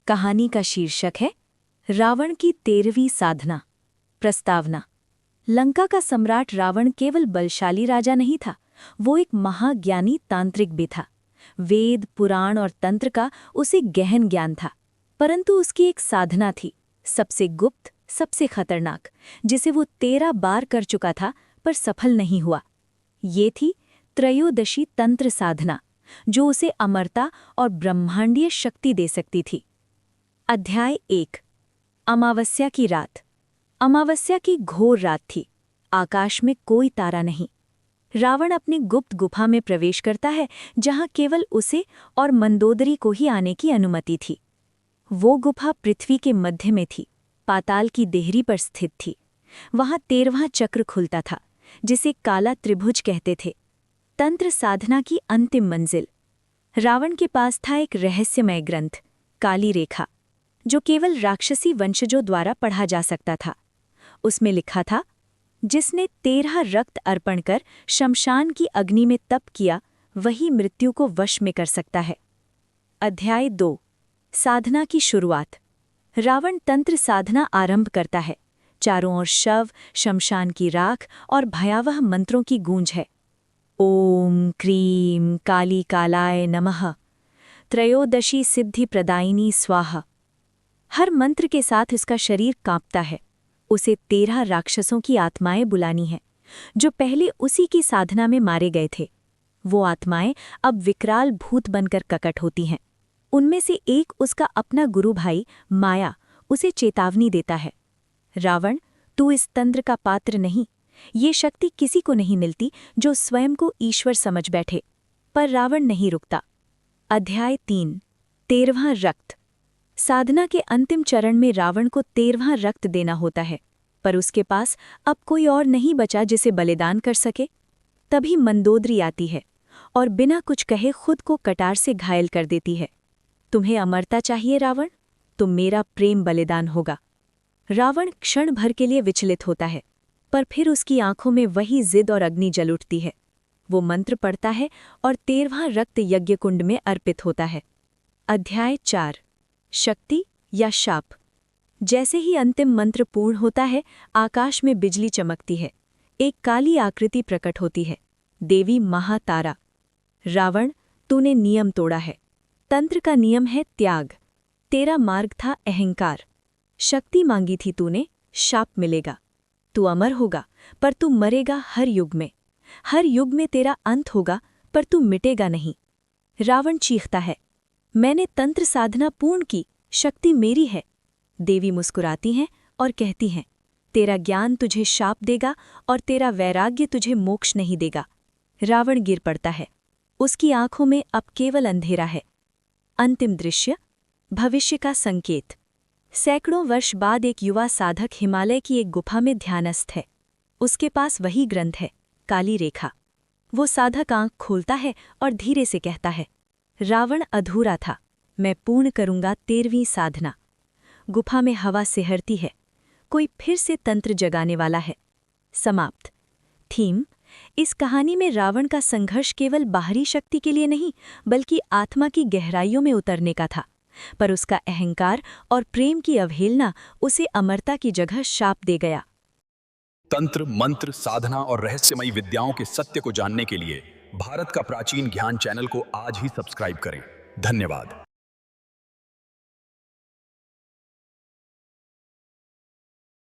कहानी का शीर्षक है रावण की 13वीं साधना। प्रस्तावना। लंका का सम्राट रावण केवल बलशाली राजा नहीं था, वो एक महाज्ञानी तांत्रिक भी था। वेद, पुराण और तंत्र का उसे गहन ज्ञान था, परंतु उसकी एक साधना थी, सबसे गुप्त, सबसे खतरनाक, जिसे वो 13 बार कर चुका था पर सफल नहीं हुआ। ये थी त्रयोदशी तंत्र साधना, जो उसे अमरता और ब्रह्मांडीय शक्ति दे सकती थी। अध्याय 1। अमावस्या की रात। अमावस्या की घोर रात थी। आकाश में कोई तारा नहीं। रावण अपनी गुप्त गुफा में प्रवेश करता है, जहां केवल उसे और मंदोदरी को ही आने की अनुमति थी। वो गुफा पृथ्वी के मध्य में थी, पाताल की देहरी पर स्थित थी। वहां 13वां चक्र खुलता था, जिसे काला त्रिभुज कहते थे। तंत्र साधना की अंतिम मंजिल। रावण के पास था एक रहस्यमय ग्रंथ, काली रेखा, जो केवल राक्षसी वंशजों द्वारा पढ़ा जा सकता था। उसमें लिखा था, जिसने 13 रक्त अर्पण कर शमशान की अग्नि में तप किया, वही मृत्यु को वश में कर सकता है। अध्याय 2। साधना की शुरुआत। रावण तंत्र साधना आरंभ करता है। चारों ओर शव, शमशान की राख और भयावह मंत्रों की गूंज है। ओम क्रीम काली कालाय नमः, त्रयोदशी सिद्धि प्रदायिनी स्वाहा। हर मंत्र के साथ इसका शरीर कांपता है। उसे 13 राक्षसों की आत्माएं बुलानी है, जो पहले उसी की साधना में मारे गए थे। वो आत्माएं अब विकराल भूत बनकर प्रकट होती हैं। उनमें से एक उसका अपना गुरु भाई माया उसे चेतावनी देता है, रावण, तू इस तंत्र का पात्र नहीं। ये शक्ति किसी को नहीं मिलती जो स्वयं को ईश्वर समझ बैठे। पर रावण नहीं रुकता। अध्याय 3। 13वां रक्त। साधना के अंतिम चरण में रावण को 13वां रक्त देना होता है, पर उसके पास अब कोई और नहीं बचा जिसे बलिदान कर सके। तभी मंदोदरी आती है और बिना कुछ कहे खुद को कटार से घायल कर देती है। तुम्हें अमरता चाहिए रावण, तो मेरा प्रेम बलिदान होगा। रावण क्षण भर के लिए विचलित होता है, पर फिर उसकी आंखों में वही जिद और अग्नि जल उठती है। वो मंत्र पढ़ता है और 13वां रक्त यज्ञकुंड में अर्पित होता है। अध्याय 4। शक्ति या शाप। जैसे ही अंतिम मंत्र पूर्ण होता है, आकाश में बिजली चमकती है। एक काली आकृति प्रकट होती है, देवी महातारा। रावण, तूने नियम तोड़ा है। तंत्र का नियम है त्याग। तेरा मार्ग था अहंकार। शक्ति मांगी थी तूने, शाप मिलेगा। तू अमर होगा, पर तू मरेगा हर युग में। हर युग में तेरा अंत होगा, पर तू मिटेगा नहीं। रावण चीखता है, मैंने तंत्र साधना पूर्ण की, शक्ति मेरी है। देवी मुस्कुराती हैं और कहती हैं, तेरा ज्ञान तुझे शाप देगा और तेरा वैराग्य तुझे मोक्ष नहीं देगा। रावण गिर पड़ता है। उसकी आंखों में अब केवल अंधेरा है। अंतिम दृश्य, भविष्य का संकेत। सैकड़ों वर्ष बाद एक युवा साधक हिमालय की एक गुफा में ध्यानस्थ है। उसके पास वही ग्रंथ है, काली रेखा। वो साधक आंख खोलता है और धीरे से कहता है, रावण अधूरा था, मैं पूर्ण करूंगा 13वीं साधना। गुफा में हवा सिहरती है। कोई फिर से तंत्र जगाने वाला है। समाप्त। थीम। इस कहानी में रावण का संघर्ष केवल बाहरी शक्ति के लिए नहीं, बल्कि आत्मा की गहराइयों में उतरने का था। पर उसका अहंकार और प्रेम की अवहेलना उसे अमरता की जगह शाप दे गया। तंत्र, मंत्र, साधना और रहस्यमयी विद्याओं के सत्य को जानने के लिए भारत का प्राचीन ज्ञान चैनल को आज ही सब्सक्राइब करें। धन्यवाद।